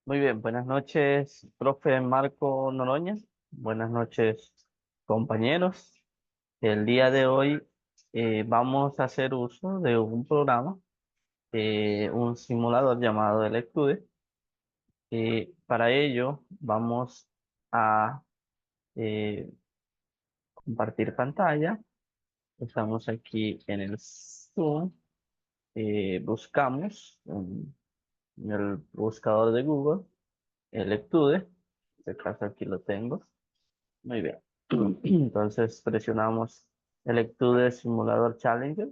Muy bien, buenas noches, profe Marco Noroña. Buenas noches, compañeros. El día de hoy vamos a hacer uso de un programa, un simulador llamado Electude. Para ello vamos a eh, compartir pantalla. Estamos aquí en el Zoom. Buscamos en el buscador de Google Electude. En este caso aquí lo tengo. Muy bien. Entonces presionamos el Electude Simulador Challenger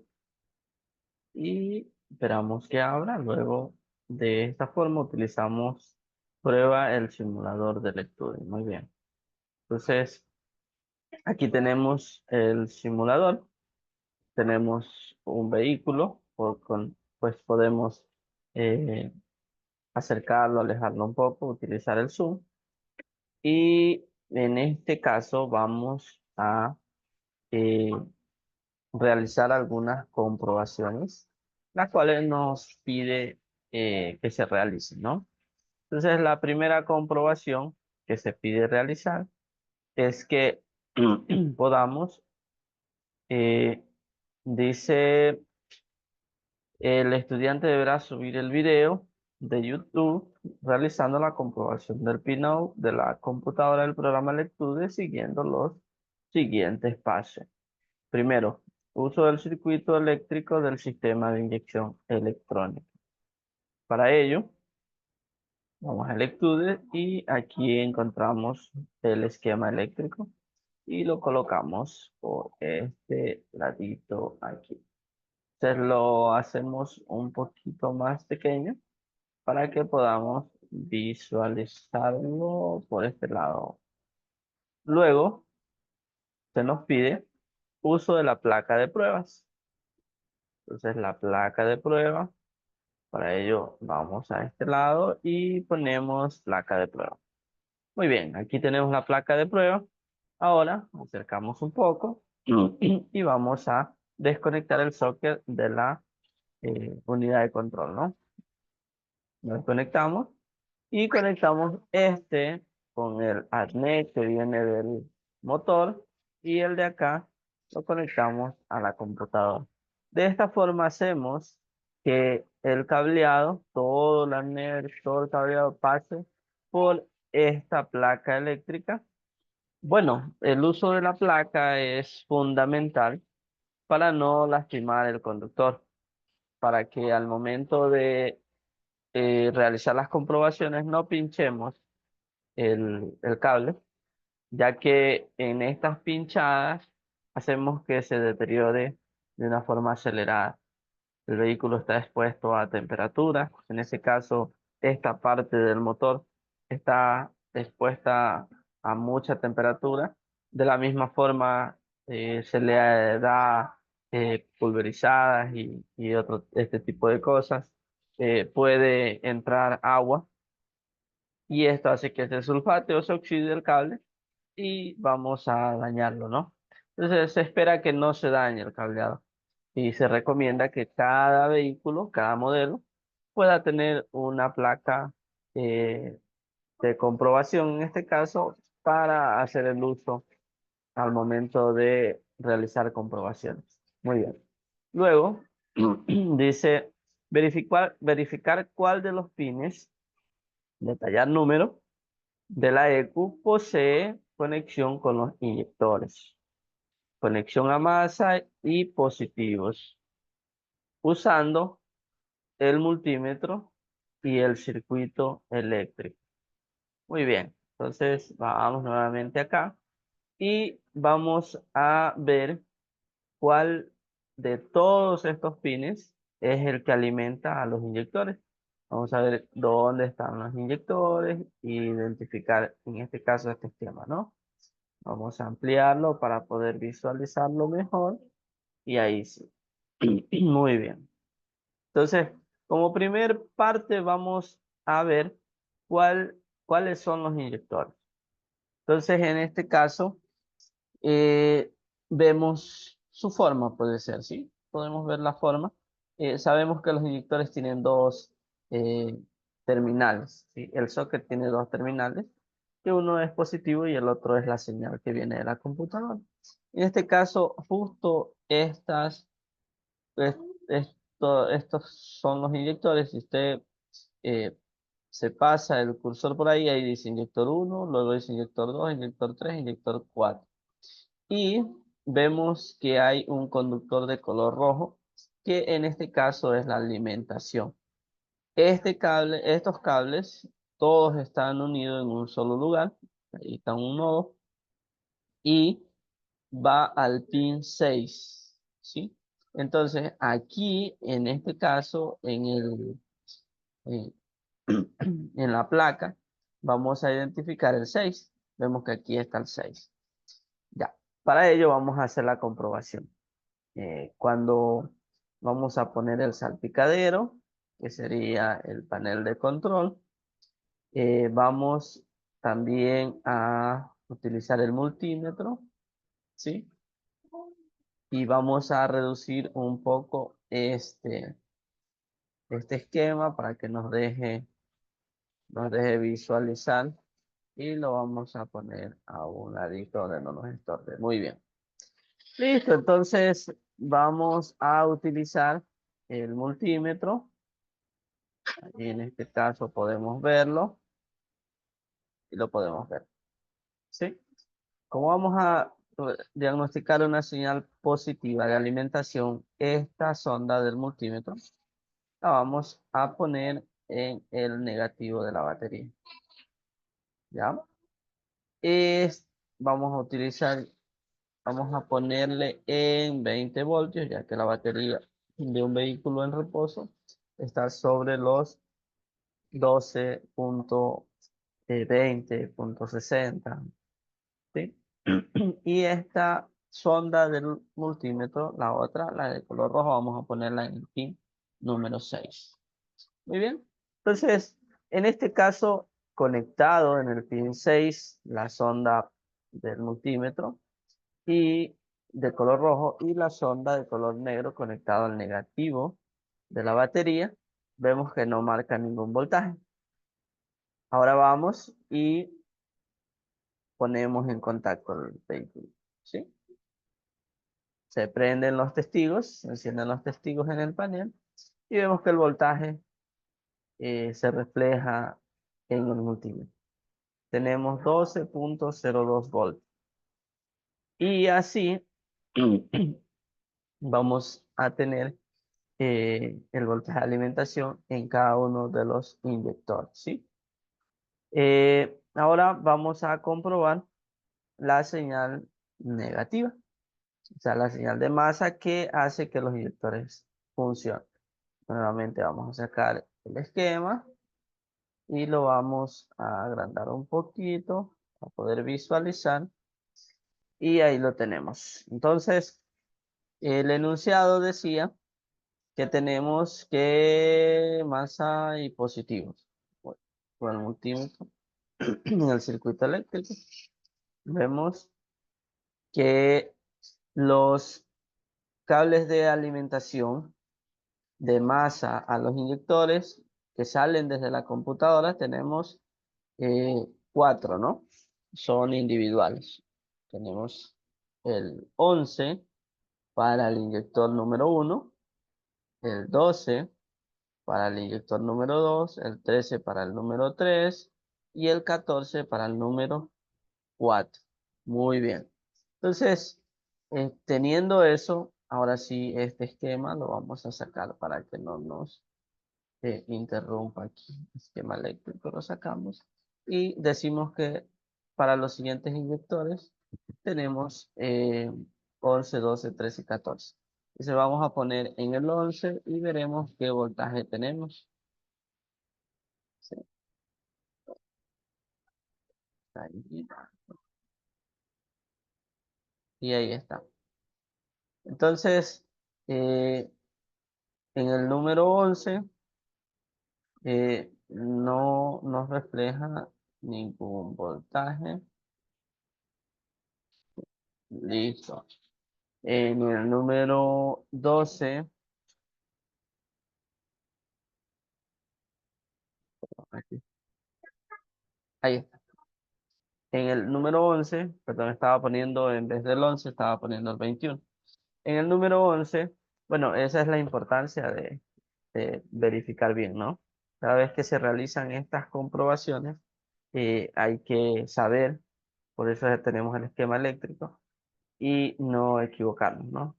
y esperamos que abra. Luego de esta forma utilizamos prueba el simulador de Electude. Muy bien. Entonces aquí tenemos el simulador. Tenemos un vehículo. Pues podemos eh, acercarlo, alejarlo un poco, utilizar el zoom. Y en este caso vamos a eh, realizar algunas comprobaciones, las cuales nos pide que se realicen, ¿no? Entonces, la primera comprobación que se pide realizar es que podamos, eh, dice, el estudiante deberá subir el video de YouTube realizando la comprobación del pinout de la computadora del programa Lectude siguiendo los siguientes pasos. Primero, uso del circuito eléctrico del sistema de inyección electrónica. Para ello, vamos a Electude y aquí encontramos el esquema eléctrico y lo colocamos por este ladito aquí. Entonces lo hacemos un poquito más pequeño para que podamos visualizarlo por este lado. Luego, se nos pide uso de la placa de pruebas. Entonces la placa de prueba. Para ello vamos a este lado y ponemos placa de prueba. Muy bien, aquí tenemos la placa de prueba. Ahora acercamos un poco y vamos a desconectar el socket de la unidad de control, ¿no? Lo desconectamos y conectamos este con el arnés que viene del motor y el de acá lo conectamos a la computadora. De esta forma hacemos que el cableado, todo el arnés, todo el cableado pase por esta placa eléctrica. Bueno, el uso de la placa es fundamental para no lastimar el conductor, para que al momento de realizar las comprobaciones no pinchemos el cable, ya que en estas pinchadas hacemos que se deteriore de una forma acelerada. El vehículo está expuesto a temperatura, en ese caso esta parte del motor está expuesta a mucha temperatura. De la misma forma se le da pulverizadas y otro este tipo de cosas. Puede entrar agua y esto hace que se sulfate o se oxide el cable y vamos a dañarlo, ¿no? Entonces se espera que no se dañe el cableado y se recomienda que cada vehículo, cada modelo, pueda tener una placa eh, de comprobación, en este caso, para hacer el uso al momento de realizar comprobaciones. Muy bien. Luego, dice verificar cuál de los pines, detallar número, de la ECU posee conexión con los inyectores, conexión a masa y positivos, usando el multímetro y el circuito eléctrico. Muy bien, entonces vamos nuevamente acá y vamos a ver cuál de todos estos pines es el que alimenta a los inyectores. Vamos a ver dónde están los inyectores e identificar en este caso este esquema, ¿no? Vamos a ampliarlo para poder visualizarlo mejor. Y ahí sí. Muy bien. Entonces, como primer parte vamos a ver cuáles son los inyectores. Entonces, en este caso, vemos su forma, puede ser, ¿sí? Podemos ver la forma. Sabemos que los inyectores tienen dos terminales, ¿sí? El socket tiene dos terminales, que uno es positivo y el otro es la señal que viene de la computadora. En este caso, justo es- estos son los inyectores. Si usted eh, se pasa el cursor por ahí dice inyector uno, luego dice inyector 2, inyector 3, inyector 4. Y vemos que hay un conductor de color rojo, que en este caso es la alimentación. Estos cables, todos están unidos en un solo lugar. Ahí está un nodo y va al pin 6, ¿sí? Entonces, aquí, en este caso, en, en la placa, vamos a identificar el 6. Vemos que aquí está el 6. Ya, para ello vamos a hacer la comprobación. Cuando vamos a poner el salpicadero, que sería el panel de control, vamos también a utilizar el multímetro, ¿sí? Y vamos a reducir un poco este esquema para que nos deje visualizar y lo vamos a poner a un ladito donde no nos estorbe. Muy bien. Listo, entonces vamos a utilizar el multímetro. Y en este caso podemos verlo y lo podemos ver. ¿Sí? Como vamos a diagnosticar una señal positiva de alimentación, esta sonda del multímetro la vamos a poner en el negativo de la batería. ¿Ya? Es, vamos a utilizar, vamos a ponerle en 20 voltios, ya que la batería de un vehículo en reposo está sobre los 12,20,60. ¿Sí? Y esta sonda del multímetro, la otra, la de color rojo, vamos a ponerla en el pin número 6. Muy bien. Entonces, en este caso, conectado en el pin 6, la sonda del multímetro y de color rojo y la sonda de color negro conectado al negativo de la batería, vemos que no marca ningún voltaje. Ahora vamos y ponemos en contacto el vehículo, ¿sí? Se prenden los testigos, se encienden los testigos en el panel y vemos que el voltaje se refleja en el multímetro. Tenemos 12,02 volts. Y así vamos a tener el voltaje de alimentación en cada uno de los inyectores, ¿sí? Ahora vamos a comprobar la señal negativa, o sea, la señal de masa que hace que los inyectores funcionen. Nuevamente vamos a sacar el esquema y lo vamos a agrandar un poquito para poder visualizar. Y ahí lo tenemos. Entonces, el enunciado decía que tenemos que masa y positivos. Bueno, con el multímetro en el circuito eléctrico vemos que los cables de alimentación de masa a los inyectores que salen desde la computadora tenemos 4, ¿no? Son individuales. Tenemos el 11 para el inyector número 1, el 12 para el inyector número 2, el 13 para el número 3 y el 14 para el número 4. Muy bien. Entonces, teniendo eso, ahora sí, este esquema lo vamos a sacar para que no nos interrumpa aquí. Esquema eléctrico lo sacamos y decimos que para los siguientes inyectores tenemos 11, 12, 13 y 14. Entonces vamos a poner en el 11 y veremos qué voltaje tenemos. Sí, ahí. Y ahí está. Entonces, eh, en el número 11 no nos refleja ningún voltaje. Listo. En el número 12 Aquí. Ahí está. En el número 11, perdón, estaba poniendo, en vez del 11, estaba poniendo el 21. En el número 11, bueno, esa es la importancia de verificar bien, ¿no? Cada vez que se realizan estas comprobaciones, hay que saber, por eso ya tenemos el esquema eléctrico, y no equivocarnos, ¿no?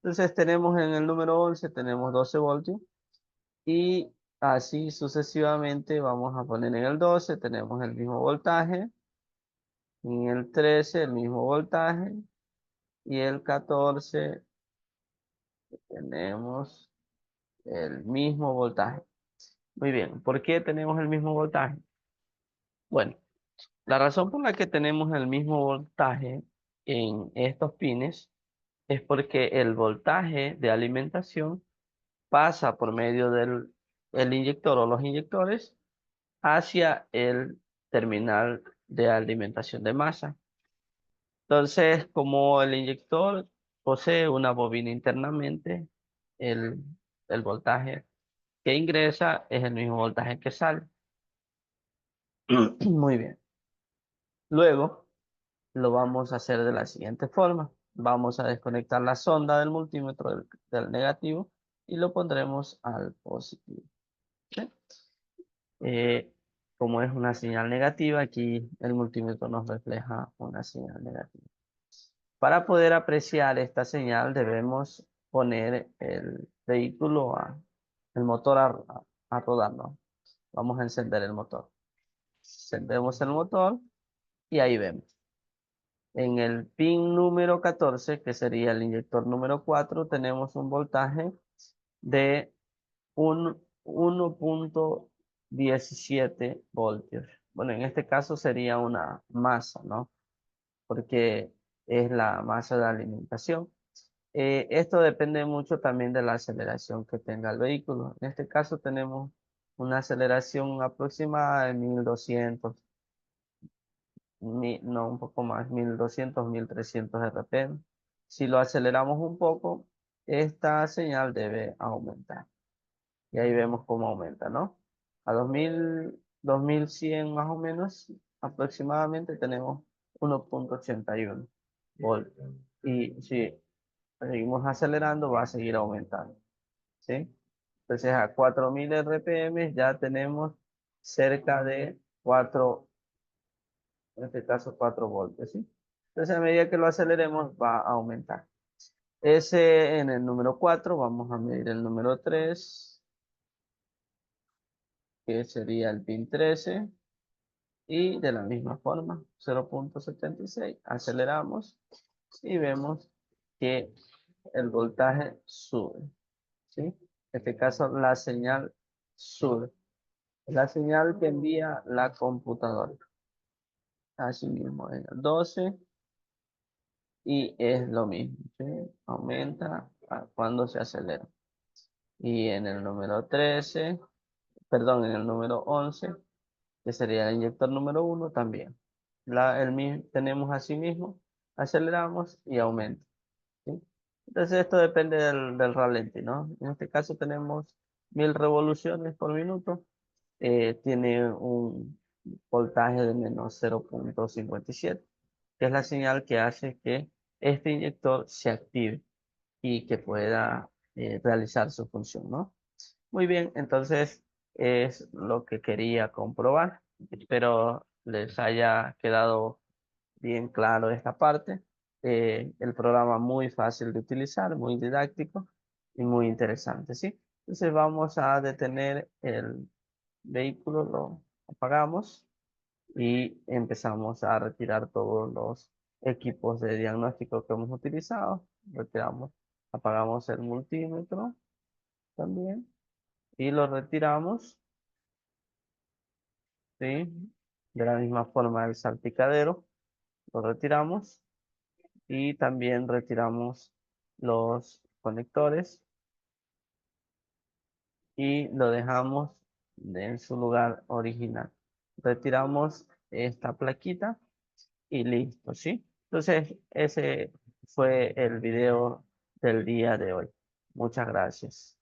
Entonces tenemos en el número 11, tenemos 12 voltios, y así sucesivamente vamos a poner en el 12, tenemos el mismo voltaje, en el 13 el mismo voltaje, y el 14 tenemos el mismo voltaje. Muy bien, ¿por qué tenemos el mismo voltaje? Bueno, la razón por la que tenemos el mismo voltaje en estos pines es porque el voltaje de alimentación pasa por medio del el inyector o los inyectores hacia el terminal de alimentación de masa. Entonces, como el inyector posee una bobina internamente, el, el voltaje que ingresa es el mismo voltaje que sale. Muy bien. Luego lo vamos a hacer de la siguiente forma. Vamos a desconectar la sonda del multímetro del negativo y lo pondremos al positivo. ¿Sí? Eh, Como es una señal negativa, aquí el multímetro nos refleja una señal negativa. Para poder apreciar esta señal debemos poner el vehículo, el motor a rodar, ¿no? Vamos a encender el motor. Encendemos el motor y ahí vemos. En el pin número 14, que sería el inyector número 4, tenemos un voltaje de un 1,17 voltios. Bueno, en este caso sería una masa, ¿no? Porque es la masa de alimentación. Esto depende mucho también de la aceleración que tenga el vehículo. En este caso tenemos una aceleración aproximada de 1200, no, un poco más, 1200, 1300 RPM. Si lo aceleramos un poco, esta señal debe aumentar. Y ahí vemos cómo aumenta, ¿no? A 2100 más o menos, aproximadamente tenemos 1,81 voltios. Y si seguimos acelerando, va a seguir aumentando, ¿sí? Entonces a 4000 RPM ya tenemos cerca de 4, en este caso 4 voltios, ¿sí? Entonces a medida que lo aceleremos va a aumentar. Ese en el número 4, vamos a medir el número 3, que sería el pin 13, y de la misma forma, 0,76, aceleramos y vemos que el voltaje sube, ¿sí? En este caso la señal sube, la señal que envía la computadora. Así mismo en el 12 y es lo mismo, ¿sí? Aumenta cuando se acelera. Y en el número 13, perdón, en el número 11, que sería el inyector número 1 también. Tenemos así mismo, aceleramos y aumenta, ¿sí? Entonces esto depende del ralentí, ¿no? En este caso tenemos 1000 revoluciones por minuto, tiene un voltaje de menos 0,57, que es la señal que hace que este inyector se active y que pueda realizar su función, ¿no? Muy bien, entonces es lo que quería comprobar. Espero les haya quedado bien claro esta parte. El programa muy fácil de utilizar, muy didáctico y muy interesante, ¿sí? Entonces vamos a detener el vehículo, lo apagamos y empezamos a retirar todos los equipos de diagnóstico que hemos utilizado. Retiramos, apagamos el multímetro también y lo retiramos, ¿sí? De la misma forma el salpicadero, lo retiramos y también retiramos los conectores y lo dejamos en su lugar original. Retiramos esta plaquita y listo, ¿sí? Entonces, ese fue el video del día de hoy. Muchas gracias.